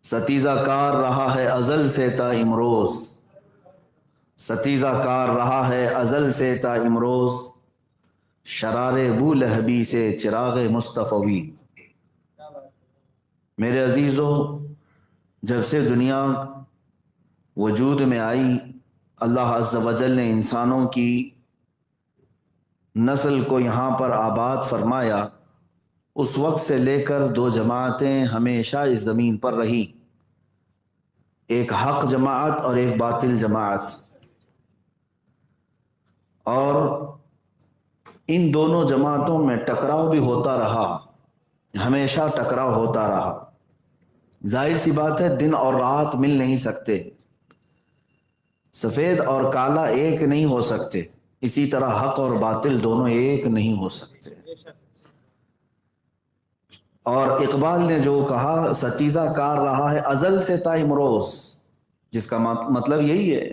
ستیزہ کار رہا ہے ازل سے تا امروز، ستیزہ کار رہا ہے ازل سے تا امروز، شرار بو لہبی سے چراغ مصطفی۔ میرے عزیزو، جب سے دنیا وجود میں آئی، اللہ عز و جل نے انسانوں کی نسل کو یہاں پر آباد فرمایا، اس وقت سے لے کر دو جماعتیں ہمیشہ اس زمین پر رہی، ایک حق جماعت اور ایک باطل جماعت، اور ان دونوں جماعتوں میں ٹکراؤ بھی ہوتا رہا، ہمیشہ ٹکراؤ ہوتا رہا۔ ظاہر سی بات ہے، دن اور رات مل نہیں سکتے، سفید اور کالا ایک نہیں ہو سکتے، اسی طرح حق اور باطل دونوں ایک نہیں ہو سکتے۔ اور اقبال نے جو کہا ستیزہ کار رہا ہے ازل سے تا امروز، جس کا مطلب یہی ہے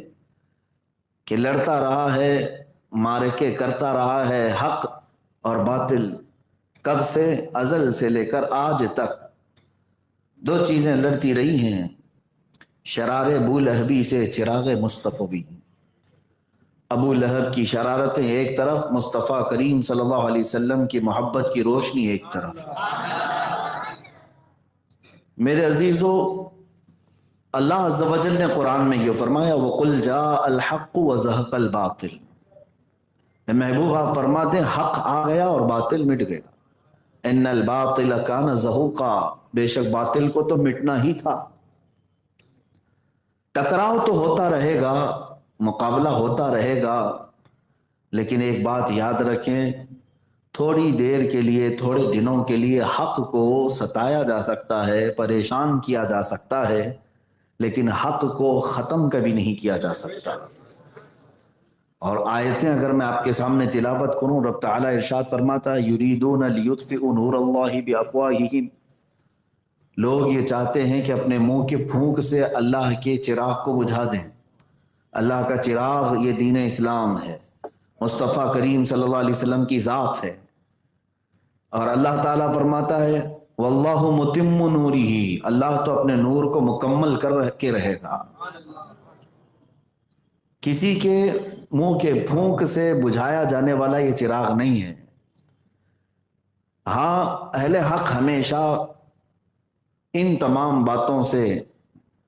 کہ لڑتا رہا ہے، معرکے کرتا رہا ہے حق اور باطل، کب سے؟ ازل سے لے کر آج تک دو چیزیں لڑتی رہی ہیں، شرار ابو لہبی سے چراغ مصطفی۔ ابو لہب کی شرارتیں ایک طرف، مصطفیٰ کریم صلی اللہ علیہ وسلم کی محبت کی روشنی ایک طرف۔ میرے عزیزو، اللہ عز و جل نے قرآن میں یہ فرمایا وَقُلْ جَاءَ الْحَقُّ وَزَهَقَ الْبَاطِلُ۔ اے محبوب آپ فرما دیں حق آ گیا اور باطل مٹ گیا۔ اِنَّ الْبَاطِلَ كَانَ زَهُوقًا، بے شک باطل کو تو مٹنا ہی تھا۔ ٹکراؤ تو ہوتا رہے گا، مقابلہ ہوتا رہے گا، لیکن ایک بات یاد رکھیں، تھوڑی دیر کے لیے، تھوڑے دنوں کے لیے حق کو ستایا جا سکتا ہے، پریشان کیا جا سکتا ہے، لیکن حق کو ختم کبھی نہیں کیا جا سکتا۔ اور آیتیں اگر میں آپ کے سامنے تلاوت کروں، رب تعالیٰ ارشاد فرماتا ہے یریدون لیطفئوا نور اللہ بافواہہم، لوگ یہ چاہتے ہیں کہ اپنے منہ کے پھونک سے اللہ کے چراغ کو بجھا دیں۔ اللہ کا چراغ یہ دین اسلام ہے، مصطفیٰ کریم صلی اللہ علیہ وسلم کی ذات ہے، اور اللہ تعالیٰ فرماتا ہے واللہ متم نورہ، اللہ تو اپنے نور کو مکمل کر کے رہے گا۔ کسی کے منہ کے پھونک سے بجھایا جانے والا یہ چراغ نہیں ہے۔ ہاں، اہل حق ہمیشہ ان تمام باتوں سے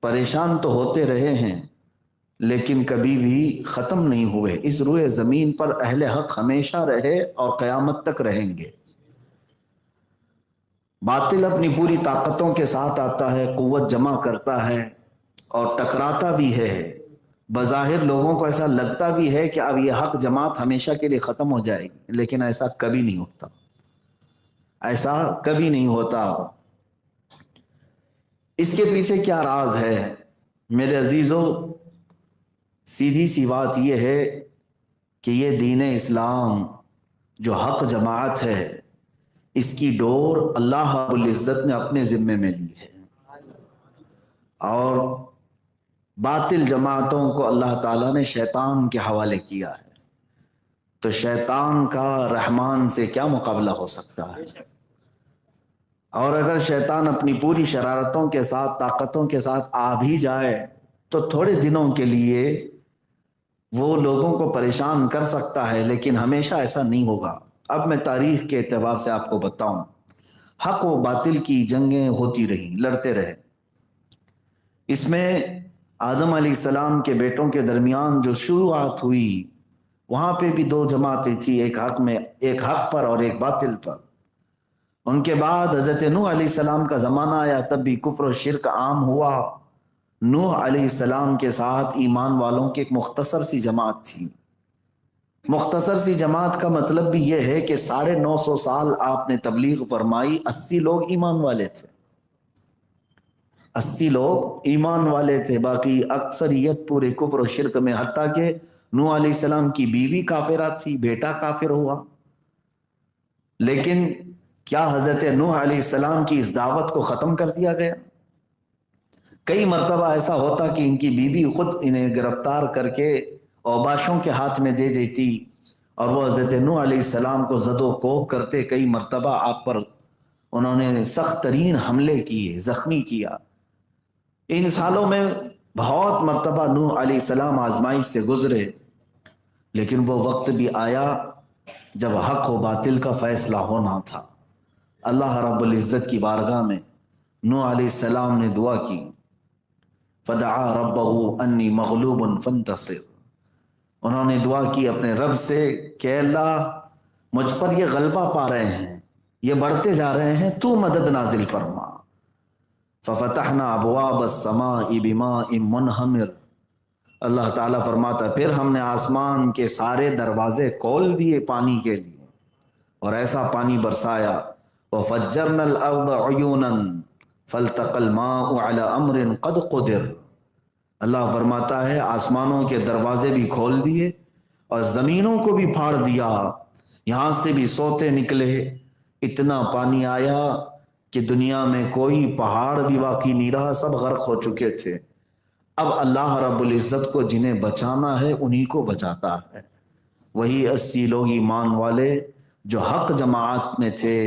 پریشان تو ہوتے رہے ہیں، لیکن کبھی بھی ختم نہیں ہوئے۔ اس روئے زمین پر اہل حق ہمیشہ رہے اور قیامت تک رہیں گے۔ باطل اپنی پوری طاقتوں کے ساتھ آتا ہے، قوت جمع کرتا ہے اور ٹکراتا بھی ہے۔ بظاہر لوگوں کو ایسا لگتا بھی ہے کہ اب یہ حق جماعت ہمیشہ کے لیے ختم ہو جائے گی، لیکن ایسا کبھی نہیں ہوتا، ایسا کبھی نہیں ہوتا۔ اس کے پیچھے کیا راز ہے میرے عزیزو؟ سیدھی سی بات یہ ہے کہ یہ دین اسلام جو حق جماعت ہے، اس کی ڈور اللہ رب العزت نے اپنے ذمے میں لی ہے، اور باطل جماعتوں کو اللہ تعالیٰ نے شیطان کے حوالے کیا ہے۔ تو شیطان کا رحمان سے کیا مقابلہ ہو سکتا ہے؟ اور اگر شیطان اپنی پوری شرارتوں کے ساتھ، طاقتوں کے ساتھ آ بھی جائے تو تھوڑے دنوں کے لیے وہ لوگوں کو پریشان کر سکتا ہے، لیکن ہمیشہ ایسا نہیں ہوگا۔ اب میں تاریخ کے اعتبار سے آپ کو بتاؤں، حق و باطل کی جنگیں ہوتی رہی، لڑتے رہے۔ اس میں آدم علیہ السلام کے بیٹوں کے درمیان جو شروعات ہوئی، وہاں پہ بھی دو جماعتیں تھیں، ایک حق پر اور ایک باطل پر۔ ان کے بعد حضرت نوح علیہ السلام کا زمانہ آیا، تب بھی کفر و شرک عام ہوا۔ نوح علیہ السلام کے ساتھ ایمان والوں کی ایک مختصر سی جماعت تھی۔ مختصر سی جماعت کا مطلب بھی یہ ہے کہ 950 سال آپ نے تبلیغ فرمائی، 80 لوگ ایمان والے تھے، 80 لوگ ایمان والے تھے، باقی اکثریت پورے کفر و شرک میں، حتیٰ کہ نوح علیہ السلام کی بیوی کافرہ تھی، بیٹا کافر ہوا۔ لیکن کیا حضرت نوح علیہ السلام کی اس دعوت کو ختم کر دیا گیا؟ کئی مرتبہ ایسا ہوتا کہ ان کی بیوی خود انہیں گرفتار کر کے اوباشوں کے ہاتھ میں دے دیتی، اور وہ حضرت نوح علیہ السلام کو زد و کوب کرتے۔ کئی مرتبہ آپ پر انہوں نے سخت ترین حملے کیے، زخمی کیا، ان سالوں میں بہت مرتبہ نوح علیہ السلام آزمائش سے گزرے، لیکن وہ وقت بھی آیا جب حق و باطل کا فیصلہ ہونا تھا۔ اللہ رب العزت کی بارگاہ میں نوح علیہ السلام نے دعا کی، فدعا ربہ انی مغلوب فانتصر۔ انہوں نے دعا کی اپنے رب سے کہ اللہ مجھ پر یہ غلبہ پا رہے ہیں، یہ بڑھتے جا رہے ہیں، تو مدد نازل فرما۔ ففتحنا ابواب السماء بماء منہمر، اللہ تعالیٰ فرماتا پھر ہم نے آسمان کے سارے دروازے کھول دیے پانی کے لیے، اور ایسا پانی برسایا۔ وفجرنا الارض عیونا فالتقى الماء على امر قد قدر، اللہ فرماتا ہے آسمانوں کے دروازے بھی کھول دیے اور زمینوں کو بھی پھاڑ دیا، یہاں سے بھی سوتے نکلے، اتنا پانی آیا کہ دنیا میں کوئی پہاڑ بھی باقی نہیں رہا، سب غرق ہو چکے تھے۔ اب اللہ رب العزت کو جنہیں بچانا ہے انہی کو بچاتا ہے۔ وہی 80 لوگ ایمان والے جو حق جماعت میں تھے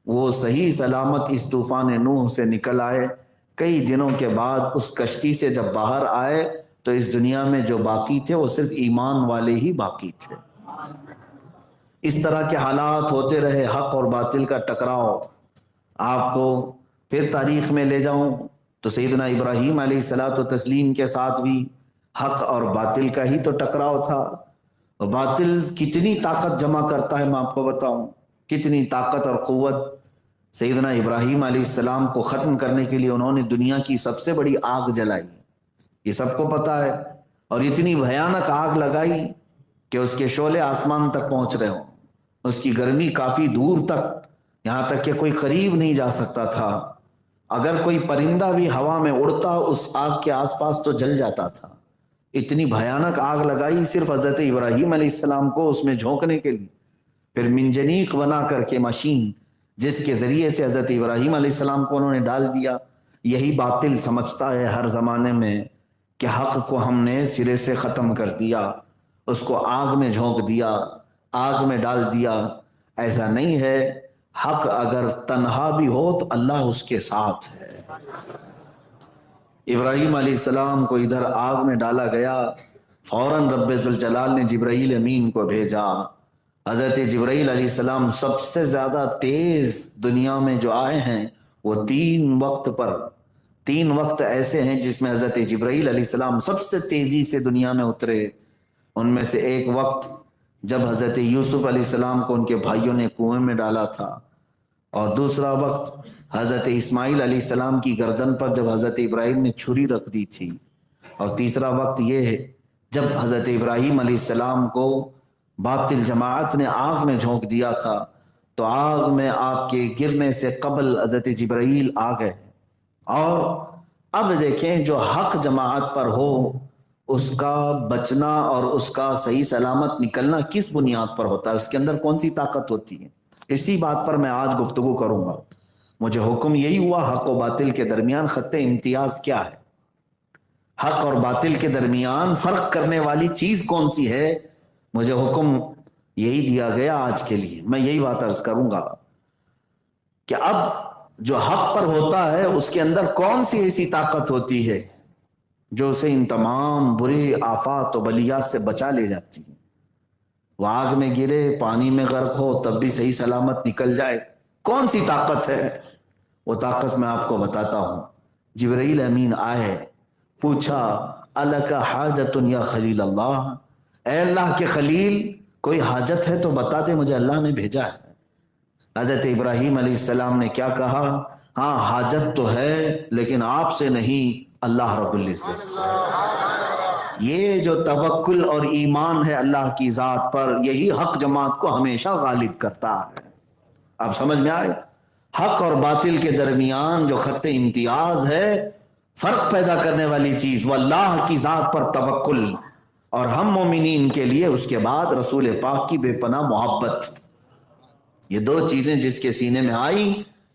وہ صحیح سلامت اس طوفان نوح سے نکل آئے۔ کئی دنوں کے بعد اس کشتی سے جب باہر آئے تو اس دنیا میں جو باقی تھے وہ صرف ایمان والے ہی باقی تھے۔ اس طرح کے حالات ہوتے رہے، حق اور باطل کا ٹکراؤ۔ آپ کو پھر تاریخ میں لے جاؤں تو سیدنا ابراہیم علیہ الصلاۃ والتسلیم کے ساتھ بھی حق اور باطل کا ہی تو ٹکراؤ تھا۔ اور باطل کتنی طاقت جمع کرتا ہے میں آپ کو بتاؤں، کتنی طاقت اور قوت۔ سیدنا ابراہیم علیہ السلام کو ختم کرنے کے لیے انہوں نے دنیا کی سب سے بڑی آگ جلائی، یہ سب کو پتا ہے، اور اتنی بھیانک آگ لگائی کہ اس کے شعلے آسمان تک پہنچ رہے ہوں، اس کی گرمی کافی دور تک، یہاں تک کہ کوئی قریب نہیں جا سکتا تھا۔ اگر کوئی پرندہ بھی ہوا میں اڑتا اس آگ کے آس پاس تو جل جاتا تھا۔ اتنی بھیانک آگ لگائی صرف حضرت ابراہیم علیہ السلام کو اس میں جھونکنے کے لیے۔ پھر منجنیق بنا کر کے مشین جس کے ذریعے سے حضرت ابراہیم علیہ السلام کو انہوں نے ڈال دیا۔ یہی باطل سمجھتا ہے ہر زمانے میں کہ حق کو ہم نے سرے سے ختم کر دیا، اس کو آگ میں جھونک دیا، آگ میں ڈال دیا۔ ایسا نہیں ہے، حق اگر تنہا بھی ہو تو اللہ اس کے ساتھ ہے۔ ابراہیم علیہ السلام کو ادھر آگ میں ڈالا گیا، فوراً رب ذوالجلال نے جبرائیل امین کو بھیجا۔ حضرت جبرائیل علیہ السلام سب سے زیادہ تیز دنیا میں جو آئے ہیں وہ 3 وقت پر، 3 وقت ایسے ہیں جس میں حضرت جبرائیل علیہ السلام سب سے تیزی سے دنیا میں اترے۔ ان میں سے ایک وقت جب حضرت یوسف علیہ السلام کو ان کے بھائیوں نے کنویں میں ڈالا تھا، اور دوسرا وقت حضرت اسماعیل علیہ السلام کی گردن پر جب حضرت ابراہیم نے چھری رکھ دی تھی، اور تیسرا وقت یہ ہے جب حضرت ابراہیم علیہ السلام کو باطل جماعت نے آگ میں جھونک دیا تھا، تو آگ میں آپ کے گرنے سے قبل حضرت جبرائیل آ گئے۔ اور اب دیکھیں جو حق جماعت پر ہو اس کا بچنا اور اس کا صحیح سلامت نکلنا کس بنیاد پر ہوتا ہے، اس کے اندر کون سی طاقت ہوتی ہے، اسی بات پر میں آج گفتگو کروں گا۔ مجھے حکم یہی ہوا حق و باطل کے درمیان خط امتیاز کیا ہے، حق اور باطل کے درمیان فرق کرنے والی چیز کون سی ہے، مجھے حکم یہی دیا گیا آج کے لیے۔ میں یہی بات عرض کروں گا کہ اب جو حق پر ہوتا ہے اس کے اندر کون سی ایسی طاقت ہوتی ہے جو اسے ان تمام برے آفات و بلیات سے بچا لے جاتی ہے۔ وہ آگ میں گرے، پانی میں غرق ہو، تب بھی صحیح سلامت نکل جائے۔ کون سی طاقت ہے؟ وہ طاقت میں آپ کو بتاتا ہوں۔ جبرائیل امین آئے، پوچھا الک حاجت یا خلیل اللہ، اے اللہ کے خلیل کوئی حاجت ہے تو بتا دے، مجھے اللہ نے بھیجا ہے۔ حضرت ابراہیم علیہ السلام نے کیا کہا؟ ہاں حاجت تو ہے لیکن آپ سے نہیں، اللہ رب العزت سے۔ یہ جو توکل اور ایمان ہے اللہ کی ذات پر، یہی حق جماعت کو ہمیشہ غالب کرتا ہے۔ اب سمجھ میں آئے؟ حق اور باطل کے درمیان جو خط امتیاز ہے، فرق پیدا کرنے والی چیز، وہ اللہ کی ذات پر توکل، اور ہم مومنین کے لیے اس کے بعد رسول پاک کی بے پناہ محبت۔ یہ 2 چیزیں جس کے سینے میں آئی،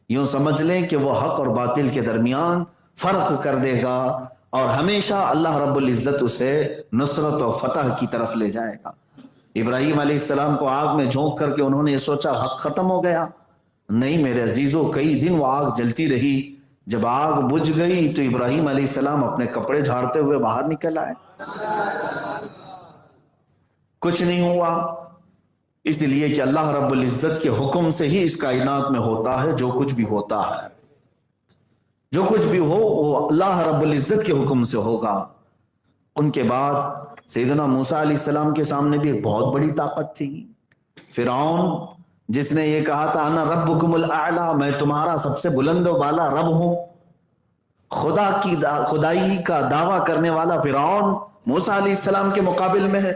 یوں سمجھ لیں کہ وہ حق اور باطل کے درمیان فرق کر دے گا، اور ہمیشہ اللہ رب العزت اسے نصرت و فتح کی طرف لے جائے گا۔ ابراہیم علیہ السلام کو آگ میں جھونک کر کے انہوں نے یہ سوچا حق ختم ہو گیا؟ نہیں میرے عزیزوں، کئی دن وہ آگ جلتی رہی، جب آگ بجھ گئی تو ابراہیم علیہ السلام اپنے کپڑے جھاڑتے ہوئے باہر نکل آئے، کچھ نہیں ہوا، اس لیے کہ اللہ رب العزت کے حکم سے ہی اس کائنات میں ہوتا ہے جو کچھ بھی ہوتا ہے، جو کچھ بھی ہو وہ اللہ رب العزت کے حکم سے ہوگا۔ ان کے بعد سیدنا موسیٰ علیہ السلام کے سامنے بھی ایک بہت بڑی طاقت تھی، فرعون جس نے یہ کہا تھا انا ربکم الاعلی، میں تمہارا سب سے بلند و بالا رب ہوں، خدائی کا دعویٰ کرنے والا فرعون موسیٰ علیہ السلام کے مقابل میں ہے۔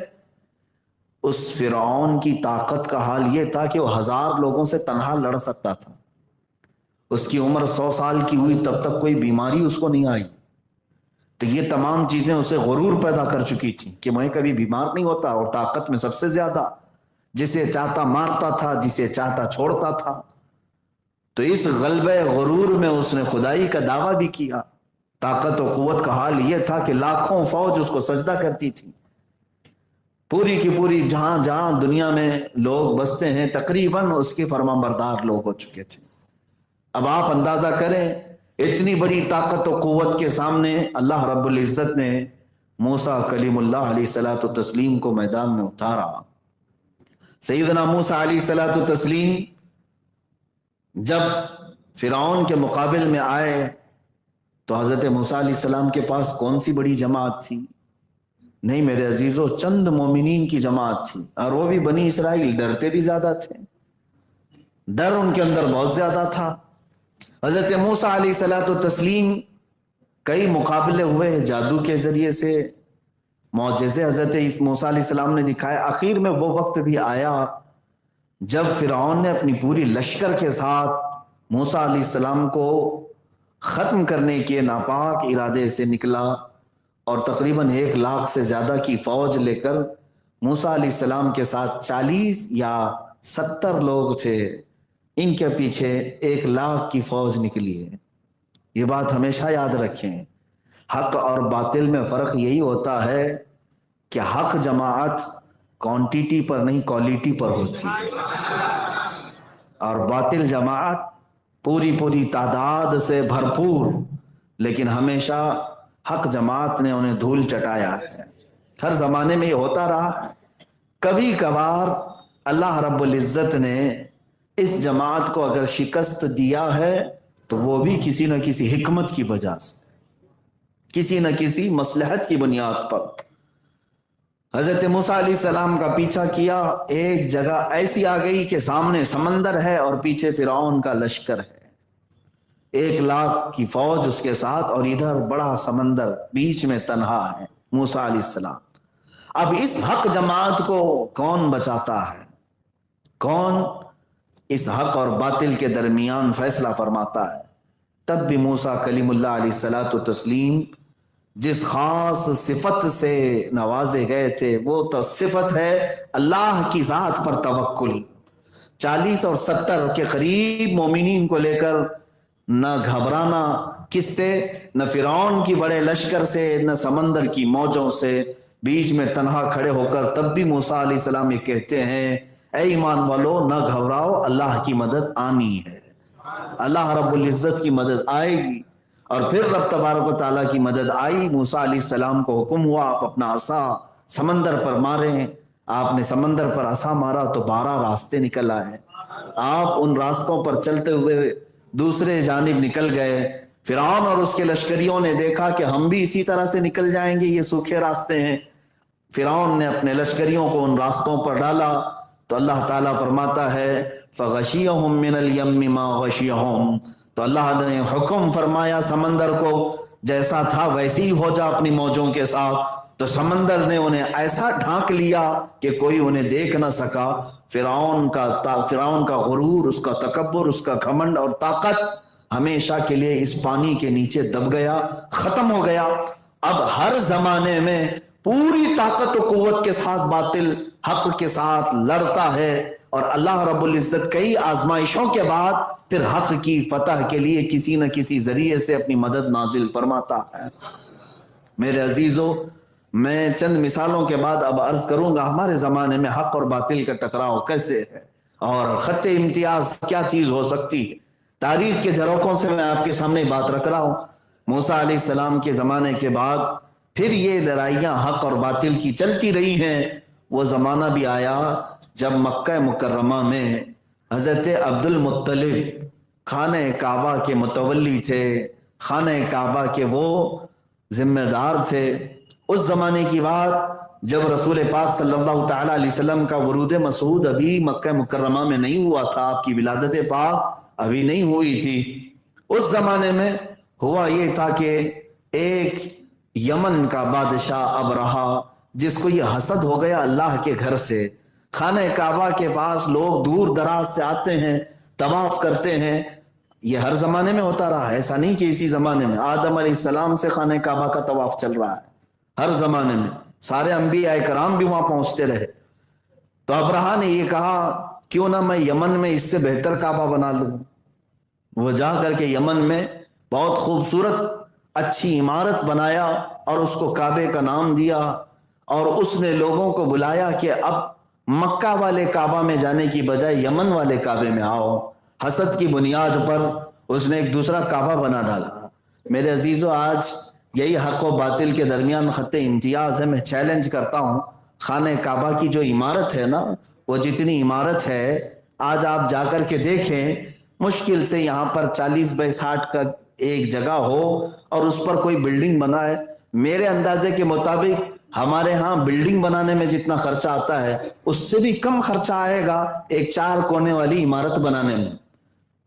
اس فرعون کی طاقت کا حال یہ تھا کہ وہ 1000 لوگوں سے تنہا لڑ سکتا تھا، اس کی عمر 100 سال کی ہوئی تب تک کوئی بیماری اس کو نہیں آئی، تو یہ تمام چیزیں اسے غرور پیدا کر چکی تھی کہ میں کبھی بیمار نہیں ہوتا، اور طاقت میں سب سے زیادہ، جسے چاہتا مارتا تھا، جسے چاہتا چھوڑتا تھا۔ تو اس غلبہ غرور میں اس نے خدائی کا دعویٰ بھی کیا۔ طاقت و قوت کا حال یہ تھا کہ لاکھوں فوج اس کو سجدہ کرتی تھی، پوری کی پوری جہاں جہاں دنیا میں لوگ بستے ہیں تقریباً اس کے فرمان بردار لوگ ہو چکے تھے۔ اب آپ اندازہ کریں اتنی بڑی طاقت و قوت کے سامنے اللہ رب العزت نے موسیٰ کلیم اللہ علیہ الصلوۃ والتسلیم کو میدان میں اتارا۔ سیدنا موسیٰ علیہ الصلوۃ والتسلیم جب فرعون کے مقابل میں آئے تو حضرت موسیٰ علیہ السلام کے پاس کون سی بڑی جماعت تھی؟ نہیں میرے عزیزو، چند مومنین کی جماعت تھی، اور وہ بھی بنی اسرائیل، ڈرتے بھی زیادہ تھے، ڈر ان کے اندر بہت زیادہ تھا۔ حضرت موسیٰ علیہ الصلوۃ والتسلیم کئی مقابلے ہوئے جادو کے ذریعے سے، معجزے حضرت موسیٰ علیہ السلام نے دکھائے۔ آخر میں وہ وقت بھی آیا جب فرعون نے اپنی پوری لشکر کے ساتھ موسیٰ علیہ السلام کو ختم کرنے کے ناپاک ارادے سے نکلا، اور تقریباً 1 لاکھ سے زیادہ کی فوج لے کر موسیٰ علیہ السلام کے ساتھ 40 یا 70 لوگ تھے، ان کے پیچھے 1 لاکھ کی فوج نکلی ہے۔ یہ بات ہمیشہ یاد رکھیں، حق اور باطل میں فرق یہی ہوتا ہے کہ حق جماعت کوانٹیٹی پر نہیں کوالٹی پر ہوتی ہے، اور باطل جماعت پوری تعداد سے بھرپور، لیکن ہمیشہ حق جماعت نے انہیں دھول چٹایا ہے۔ ہر زمانے میں یہ ہوتا رہا ہے۔ کبھی کبھار اللہ رب العزت نے اس جماعت کو اگر شکست دیا ہے تو وہ بھی کسی نہ کسی حکمت کی وجہ سے، کسی نہ کسی مصلحت کی بنیاد پر۔ حضرت موسیٰ علیہ السلام کا پیچھا کیا، ایک جگہ ایسی آ گئی کہ سامنے سمندر ہے اور پیچھے فرعون کا لشکر ہے، 1 لاکھ کی فوج اس کے ساتھ، اور ادھر بڑا سمندر، بیچ میں تنہا ہے موسیٰ علیہ السلام۔ اب اس حق جماعت کو کون بچاتا ہے؟ کون اس حق اور باطل کے درمیان فیصلہ فرماتا ہے؟ تب بھی موسیٰ کلیم اللہ علیہ الصلوۃ والتسلیم جس خاص صفت سے نوازے گئے تھے، وہ تو صفت ہے اللہ کی ذات پر توکل۔ 40 اور 70 کے قریب مومنین کو لے کر نہ گھبرانا، کس سے؟ نہ فرعون کی بڑے لشکر سے، نہ سمندر کی موجوں سے، بیچ میں تنہا کھڑے ہو کر تب بھی موسیٰ علیہ السلام یہ کہتے ہیں اے ایمان والو نہ گھبراؤ، اللہ کی مدد آنی ہے، اللہ رب العزت کی مدد آئے گی۔ اور پھر رب تبارک و تعالیٰ کی مدد آئی۔ موسیٰ علیہ السلام کو حکم ہوا آپ اپنا عصا سمندر پر ماریں۔ آپ نے سمندر پر عصا مارا تو 12 راستے نکل آئے۔ آپ ان راستوں پر چلتے ہوئے دوسرے جانب نکل گئے۔ فرعون اور اس کے لشکریوں نے دیکھا کہ ہم بھی اسی طرح سے نکل جائیں گے، یہ سوکھے راستے ہیں۔ فرعون نے اپنے لشکریوں کو ان راستوں پر ڈالا تو اللہ تعالیٰ فرماتا ہے فَغَشِيَهُم مِّنَ الْيَمِّ مَا غَشِيَهُم، تو اللہ نے حکم فرمایا سمندر کو جیسا تھا ویسے ہی ہو جا اپنی موجوں کے ساتھ، تو سمندر نے انہیں ایسا ڈھانک لیا کہ کوئی انہیں دیکھ نہ سکا۔ فرعون کا غرور، اس کا تکبر، اس کا گھمنڈ اور طاقت ہمیشہ کے لیے اس پانی کے نیچے دب گیا، ختم ہو گیا۔ اب ہر زمانے میں پوری طاقت و قوت کے ساتھ باطل حق کے ساتھ لڑتا ہے، اور اللہ رب العزت کئی آزمائشوں کے بعد پھر حق کی فتح کے لیے کسی نہ کسی ذریعے سے اپنی مدد نازل فرماتا ہے۔ میرے عزیزو، میں چند مثالوں کے بعد اب عرض کروں گا ہمارے زمانے میں حق اور باطل کا ٹکراؤ کیسے ہے اور خط امتیاز کیا چیز ہو سکتی ہے، تاریخ کے جھروکوں سے میں آپ کے سامنے بات رکھ رہا ہوں. موسیٰ علیہ السلام کے زمانے کے بعد پھر یہ لڑائیاں حق اور باطل کی چلتی رہی ہیں. وہ زمانہ بھی آیا جب مکہ مکرمہ میں حضرت عبد المطلب خانہ کعبہ کے متولی تھے، خانہ کعبہ کے وہ ذمہ دار تھے. اس زمانے کی بات جب رسول پاک صلی اللہ تعالیٰ علیہ وسلم کا ورود مسعود ابھی مکہ مکرمہ میں نہیں ہوا تھا، آپ کی ولادت پاک ابھی نہیں ہوئی تھی. اس زمانے میں ہوا یہ تھا کہ ایک یمن کا بادشاہ ابرہا، جس کو یہ حسد ہو گیا اللہ کے گھر سے. خانہ کعبہ کے پاس لوگ دور دراز سے آتے ہیں، طواف کرتے ہیں. یہ ہر زمانے میں ہوتا رہا، ایسا نہیں کہ اسی زمانے میں. آدم علیہ السلام سے خانہ کعبہ کا طواف چل رہا ہے ہر زمانے میں، سارے انبیاء کرام بھی وہاں پہنچتے رہے. تو ابرہا نے یہ کہا کیوں نہ میں یمن میں اس سے بہتر کعبہ بنا لوں. وہ جا کر کے یمن میں بہت خوبصورت اچھی عمارت بنایا اور اس کو کعبے کا نام دیا، اور اس نے لوگوں کو بلایا کہ اب مکہ والے کعبہ میں جانے کی بجائے یمن والے کعبے میں آؤ. حسد کی بنیاد پر اس نے ایک دوسرا کعبہ بنا ڈالا. میرے عزیزو، آج یہی حق و باطل کے درمیان خط امتیاز ہے. میں چیلنج کرتا ہوں، خانہ کعبہ کی جو عمارت ہے نا، وہ جتنی عمارت ہے آج آپ جا کر کے دیکھیں، مشکل سے یہاں پر 40x60 کا ایک جگہ ہو اور اس پر کوئی بلڈنگ بنا ہے. میرے اندازے کے مطابق ہمارے ہاں بلڈنگ بنانے میں جتنا خرچہ آتا ہے اس سے بھی کم خرچہ آئے گا ایک 4 کونے والی عمارت بنانے میں.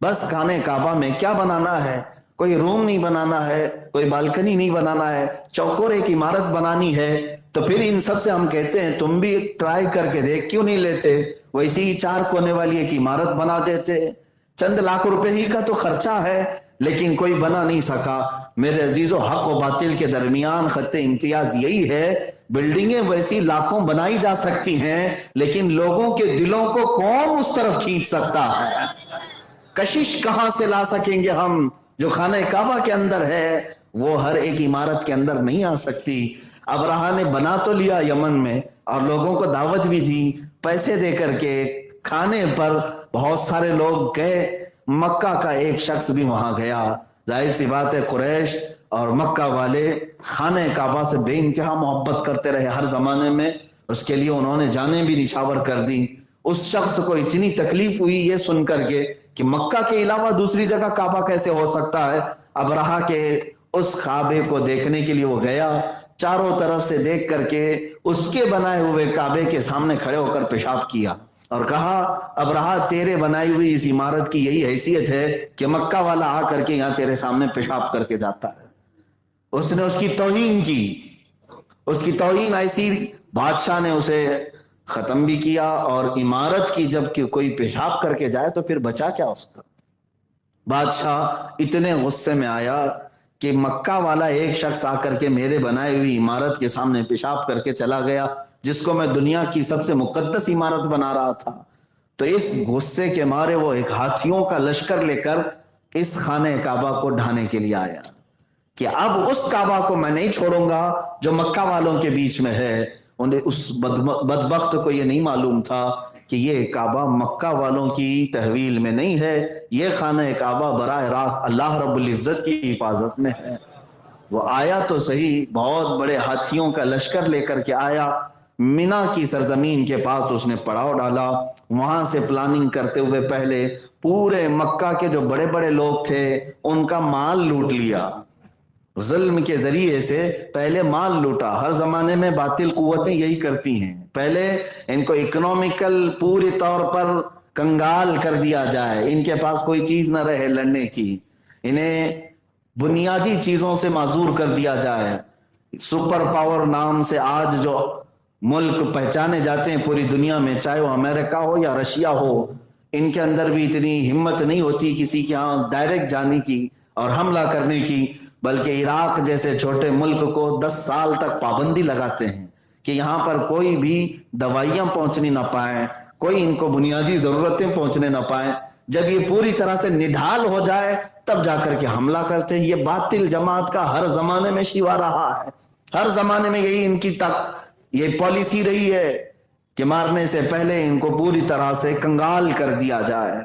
بس خانہ کعبہ میں کیا بنانا ہے؟ کوئی روم نہیں بنانا ہے، کوئی بالکنی نہیں بنانا ہے، چوکور ایک عمارت بنانی ہے. تو پھر ان سب سے ہم کہتے ہیں تم بھی ٹرائی کر کے دیکھ، کیوں نہیں لیتے؟ ویسی ہی 4 کونے والی ایک عمارت بنا دیتے. چند لاکھ روپے ہی کا تو خرچہ ہے، لیکن کوئی بنا نہیں سکا. میرے عزیزو، حق و باطل کے درمیان خط امتیاز یہی ہے، بلڈنگیں ویسی لاکھوں بنائی جا سکتی ہیں، لیکن لوگوں کے دلوں کو کون اس طرف کھینچ سکتا ہے؟ کشش کہاں سے لا سکیں گے ہم؟ جو خانہ کعبہ کے اندر ہے وہ ہر ایک عمارت کے اندر نہیں آ سکتی. ابرہا نے بنا تو لیا یمن میں، اور لوگوں کو دعوت بھی دی پیسے دے کر کے. کھانے پر بہت سارے لوگ گئے، مکہ کا ایک شخص بھی وہاں گیا. ظاہر سی بات ہے قریش اور مکہ والے خانہ کعبہ سے بے انتہا محبت کرتے رہے ہر زمانے میں. اس کے لیے انہوں نے جانیں بھی نچھاور کر دی. اس شخص کو اتنی تکلیف ہوئی یہ سن کر کے کہ مکہ کے علاوہ دوسری جگہ کعبہ کیسے ہو سکتا ہے. ابرہا کے اس کعبے کو دیکھنے کے لیے وہ گیا، چاروں طرف سے دیکھ کر کے اس کے بنائے ہوئے کعبے کے سامنے کھڑے ہو کر پیشاب کیا اور کہا ابرہا تیرے بنائی ہوئی اس عمارت کی یہی حیثیت ہے کہ مکہ والا آ کر کے یہاں تیرے سامنے پیشاب کر کے جاتا ہے. اس نے اس کی توہین کی. اس کی توہین ایسی، بادشاہ نے اسے ختم بھی کیا. اور عمارت کی جب کہ کوئی پیشاب کر کے جائے تو پھر بچا کیا اس کا؟ بادشاہ اتنے غصے میں آیا کہ مکہ والا ایک شخص آ کر کے میرے بنائی ہوئی عمارت کے سامنے پیشاب کر کے چلا گیا، جس کو میں دنیا کی سب سے مقدس عمارت بنا رہا تھا. تو اس غصے کے مارے وہ ایک ہاتھیوں کا لشکر لے کر اس خانہ کعبہ کو ڈھانے کے لیے آیا کہ اب اس کعبہ کو میں نہیں چھوڑوں گا جو مکہ والوں کے بیچ میں ہے. انہیں اس بدبخت کو یہ نہیں معلوم تھا کہ یہ کعبہ مکہ والوں کی تحویل میں نہیں ہے، یہ خانہ کعبہ براہ راست اللہ رب العزت کی حفاظت میں ہے. وہ آیا تو صحیح، بہت بڑے ہاتھیوں کا لشکر لے کر کے آیا. مینا کی سرزمین کے پاس اس نے پڑاؤ ڈالا. وہاں سے پلاننگ کرتے ہوئے پہلے پورے مکہ کے جو بڑے بڑے لوگ تھے ان کا مال لوٹ لیا. ظلم کے ذریعے سے پہلے مال لوٹا. ہر زمانے میں باطل قوتیں یہی کرتی ہیں، پہلے ان کو اکنومیکل پوری طور پر کنگال کر دیا جائے، ان کے پاس کوئی چیز نہ رہے لڑنے کی، انہیں بنیادی چیزوں سے معذور کر دیا جائے. سپر پاور نام سے آج جو ملک پہچانے جاتے ہیں پوری دنیا میں، چاہے وہ امریکہ ہو یا رشیا ہو، ان کے اندر بھی اتنی ہمت نہیں ہوتی کسی کے ہاں ڈائریکٹ جانے کی اور حملہ کرنے کی، بلکہ عراق جیسے چھوٹے ملک کو 10 سال تک پابندی لگاتے ہیں کہ یہاں پر کوئی بھی دوائیاں پہنچنی نہ پائیں، کوئی ان کو بنیادی ضرورتیں پہنچنے نہ پائیں. جب یہ پوری طرح سے نڈھال ہو جائے تب جا کر کے حملہ کرتے ہیں. یہ باطل جماعت کا ہر زمانے میں شیوا رہا ہے، ہر زمانے میں یہی ان کی یہ پالیسی رہی ہے کہ مارنے سے پہلے ان کو پوری طرح سے کنگال کر دیا جائے.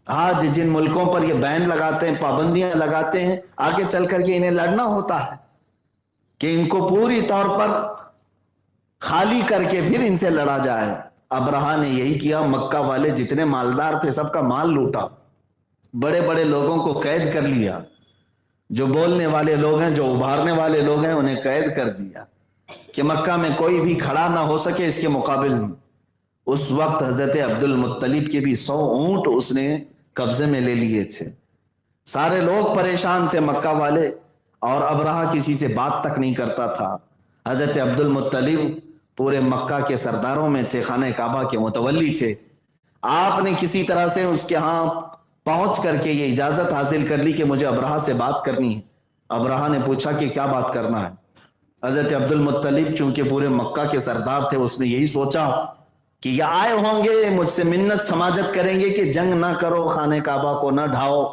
آج جن ملکوں پر یہ بین لگاتے ہیں، پابندیاں لگاتے ہیں، آگے چل کر کے انہیں لڑنا ہوتا ہے کہ ان کو پوری طور پر خالی کر کے پھر ان سے لڑا جائے۔ ابرہہ نے یہی کیا، مکہ والے جتنے مالدار تھے سب کا مال لوٹا، بڑے بڑے لوگوں کو قید کر لیا، جو بولنے والے لوگ ہیں، جو ابھارنے والے لوگ ہیں، انہیں قید کر دیا کہ مکہ میں کوئی بھی کھڑا نہ ہو سکے اس کے مقابل میں۔ اس وقت حضرت عبد المطلب کے بھی 100 اونٹ اس نے قبضے میں لے لیے تھے۔ سارے لوگ پریشان تھے مکہ والے، اور ابرہہ کسی سے بات تک نہیں کرتا تھا۔ حضرت عبد المطلب پورے مکہ کے سرداروں میں تھے، خانہ کعبہ کے متولی تھے۔ آپ نے کسی طرح سے اس کے ہاں پہنچ کر کے یہ اجازت حاصل کر لی کہ مجھے ابرہہ سے بات کرنی ہے۔ ابرہہ نے پوچھا کہ کیا بات کرنا ہے؟ حضرت عبد المطلب چونکہ پورے مکہ کے سردار تھے، اس نے یہی سوچا کہ یہ آئے ہوں گے مجھ سے منت سماجت کریں گے کہ جنگ نہ کرو، خانہ کعبہ کو نہ ڈھاؤ۔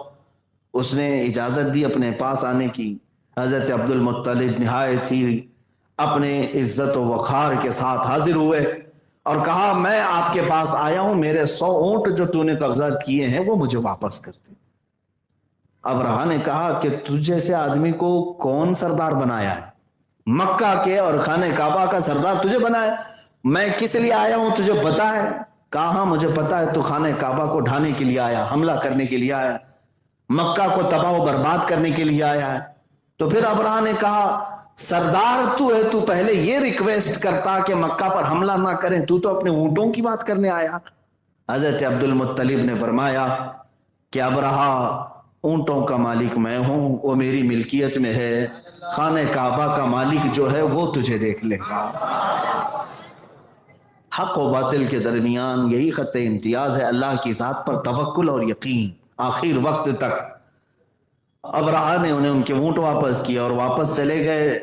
اس نے اجازت دی اپنے پاس آنے کی۔ حضرت عبد المطلب نہایت ہی اپنے عزت و وقار کے ساتھ حاضر ہوئے اور کہا، میں آپ کے پاس آیا ہوں، میرے 100 اونٹ جو تو نے قبضہ کیے ہیں وہ مجھے واپس کر دے۔ ابرہہ نے کہا کہ تجھ جیسے آدمی کو کون سردار بنایا ہے؟ مکہ کے اور خانہ کعبہ کا سردار تجھے بنایا؟ میں کس لیے آیا ہوں تجھے پتا ہے؟ کہا ہاں مجھے پتا ہے، تو خانہ کعبہ کو ڈھانے کے لیے آیا، حملہ کرنے کے لیے آیا، مکہ کو تباہ و برباد کرنے کے لیے آیا ہے۔ تو پھر ابرہہ نے کہا، سردار تو ہے، تو پہلے یہ ریکویسٹ کرتا کہ مکہ پر حملہ نہ کریں، تو اپنے اونٹوں کی بات کرنے آیا۔ حضرت عبد المطلب نے فرمایا کہ ابرہہ، اونٹوں کا مالک میں ہوں، وہ میری ملکیت میں ہے، خانہ کعبہ کا مالک جو ہے وہ تجھے دیکھ لے گا۔ حق و باطل کے درمیان یہی خط امتیاز ہے، اللہ کی ذات پر توکل اور یقین آخر وقت تک۔ ابرہہ نے انہیں ان کے اونٹ واپس کیا اور واپس چلے گئے۔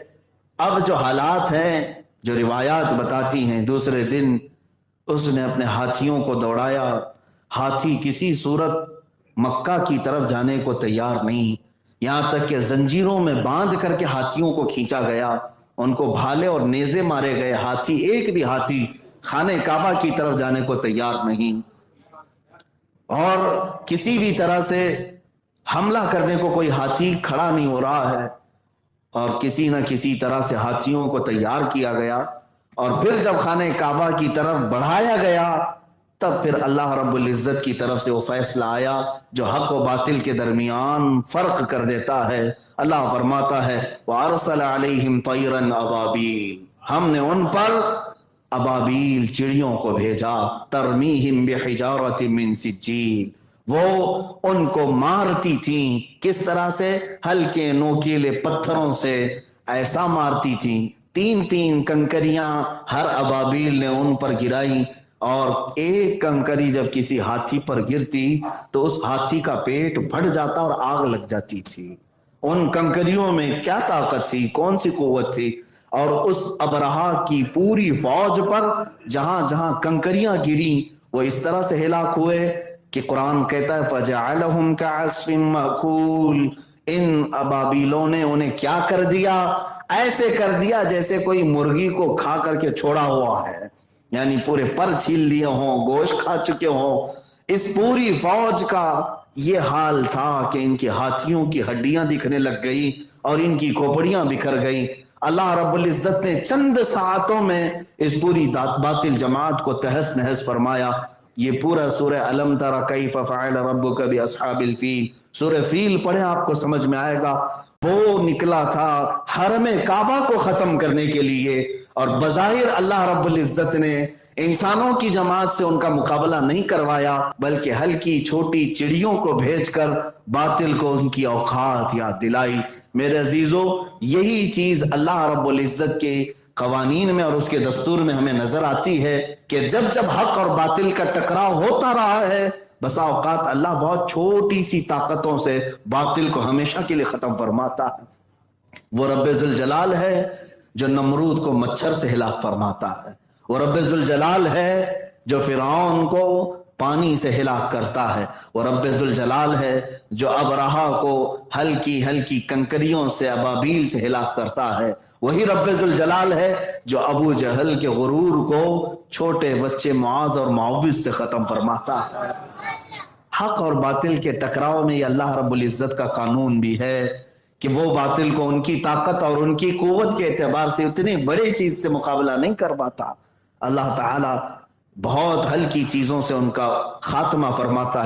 اب جو حالات ہیں، جو روایات بتاتی ہیں، دوسرے دن اس نے اپنے ہاتھیوں کو دوڑایا، ہاتھی کسی صورت مکہ کی طرف جانے کو تیار نہیں، یہاں تک کہ زنجیروں میں باندھ کر کے ہاتھیوں کو کھینچا گیا، ان کو بھالے اور نیزے مارے گئے، ہاتھی ایک بھی ہاتھی خانہ کعبہ کی طرف جانے کو تیار نہیں، اور کسی بھی طرح سے حملہ کرنے کو کوئی ہاتھی کھڑا نہیں ہو رہا ہے، اور کسی نہ کسی طرح سے ہاتھیوں کو تیار کیا گیا، اور پھر جب خانہ کعبہ کی طرف بڑھایا گیا تب پھر اللہ رب العزت کی طرف سے وہ فیصلہ آیا جو حق و باطل کے درمیان فرق کر دیتا ہے۔ اللہ فرماتا ہے وَأَرْسَلَ عَلَيْهِمْ طَيْرًا أَبَابِيلَ، ہم نے ان پر ابابیل چڑیوں کو بھیجا، ترمیہم بحجارۃ من سجیل، وہ ان کو مارتی تھیں، کس طرح سے؟ ہلکے نوکیلے پتھروں سے ایسا مارتی تھیں، 3 کنکریاں ہر ابابیل نے ان پر گرائی، اور ایک کنکری جب کسی ہاتھی پر گرتی تو اس ہاتھی کا پیٹ پھٹ جاتا اور آگ لگ جاتی تھی۔ ان کنکریوں میں کیا طاقت تھی، کون سی قوت تھی؟ اور اس ابرہہ کی پوری فوج پر جہاں جہاں کنکریاں گری وہ اس طرح سے ہلاک ہوئے کہ قرآن کہتا ہے فَجَعَلَهُمْ كَعَصْفٍ مَأْكُولٍ، ان ابابیلوں نے انہیں کیا کر دیا؟ ایسے کر دیا جیسے کوئی مرغی کو کھا کر کے چھوڑا ہوا ہے، یعنی پورے پر چھیل لیے ہوں، گوشت کھا چکے ہوں۔ اس پوری فوج کا یہ حال تھا کہ ان کی ہاتھیوں کی ہڈیاں دکھنے لگ گئی اور ان کی کھوپڑیاں بکھر گئی۔ اللہ رب العزت نے چند ساعتوں میں اس پوری باطل جماعت کو تہس نہس فرمایا۔ یہ پورا سورہ الم تر کیف فعل ربک باصحاب الفیل، سورہ فیل پڑھیں آپ کو سمجھ میں آئے گا۔ وہ نکلا تھا حرم کعبہ کو ختم کرنے کے لیے، اور بظاہر اللہ رب العزت نے انسانوں کی جماعت سے ان کا مقابلہ نہیں کروایا، بلکہ ہلکی چھوٹی چڑیوں کو بھیج کر باطل کو ان کی اوقات یاد دلائی۔ میرے عزیزو، یہی چیز اللہ رب العزت کے قوانین میں اور اس کے دستور میں ہمیں نظر آتی ہے کہ جب جب حق اور باطل کا ٹکراؤ ہوتا رہا ہے، بسا اوقات اللہ بہت چھوٹی سی طاقتوں سے باطل کو ہمیشہ کے لیے ختم فرماتا ہے۔ وہ رب ذوالجلال ہے جو نمرود کو مچھر سے ہلاک فرماتا ہے، وہ رب ذوالجلال ہے جو فرعون کو پانی سے ہلاک کرتا ہے، وہ رب ذوالجلال ہے جو ابرہہ کو ہلکی ہلکی کنکریوں سے ابابیل سے ہلاک کرتا ہے، وہی رب ذوالجلال ہے جو ابو جہل کے غرور کو چھوٹے بچے معاذ اور معوذ سے ختم فرماتا ہے۔ حق اور باطل کے ٹکراؤ میں یہ اللہ رب العزت کا قانون بھی ہے کہ وہ باطل کو ان کی طاقت اور ان کی قوت کے اعتبار سے اتنی بڑی چیز سے مقابلہ نہیں کر پاتا. اللہ تعالیٰ بہت ہلکی چیزوں سے ان کا خاتمہ فرماتا ہے.